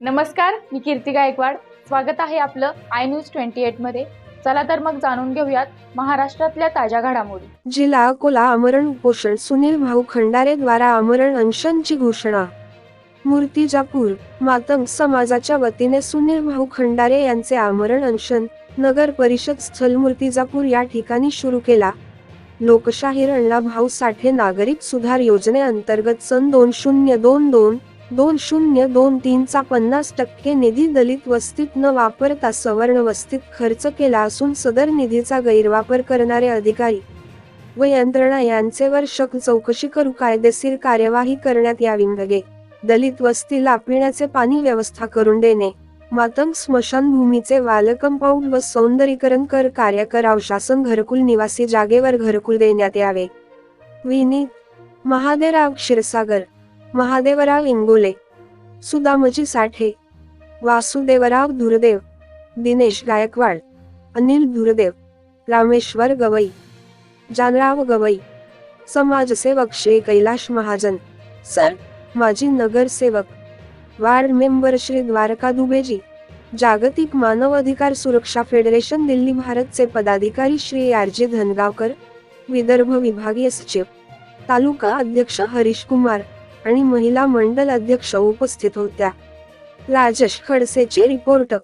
नमस्कार, मी कीर्ती गायकवाड. स्वागत आहे आपलं आय न्यूज 28 मध्ये. चला तर मग जाणून घेऊयात महाराष्ट्रातल्या ताज्या घडामोडी. जिल्हा अकोला आमरण उपोषण सुनील भाऊ खंडारे द्वारा आमरण अनशनची घोषणा. मूर्तिजापूर मातंग समाजाच्या वतीने सुनील भाऊ खंडारे यांचे आमरण अनशन नगर परिषद स्थल मूर्तिजापूर या ठिकाणी सुरू केला. लोकशाहीर अण्णाभाऊ साठे नागरिक सुधार योजनेअंतर्गत सन 2022-2023 चा 50% निधी दलित वस्तीत न वापरता सवर्ण वस्तीत खर्च केला असून सदर निधीचा गैरवापर करणारे अधिकारी व यंत्रणा यांचेवर चौकशी करू कायदेशीर कार्यवाही करण्यात यावी. दलित वस्तीला पिण्याचे पाणी व्यवस्था करून देणे, मातंग स्मशानभूमीचे वाल कंपाऊंड व सौंदर्यीकरण कार्य करावं. शासन घरकुल निवासी जागेवर घरकुल देण्यात यावे. विनीत महादेवराव क्षीरसागर, महादेवराव इंगोले, सुदामजी साठे, वासुदेवराव धुरदेव, दिनेश गायकवाड, अनिल धुरदेव, रामेश्वर गवई, जानराव गवई. समाजसेवक श्री कैलाश महाजन सर, माजी नगरसेवक, वार्ड मेंबर श्री द्वारका दुबेजी, जागतिक मानव अधिकार सुरक्षा फेडरेशन दिल्ली भारतचे पदाधिकारी श्री आरजे धनगावकर, विदर्भ विभागीय सचिव, तालुका अध्यक्ष हरीश कुमार आणि महिला मंडल अध्यक्ष उपस्थित होत्या. राजेश खडसेचे रिपोर्ट.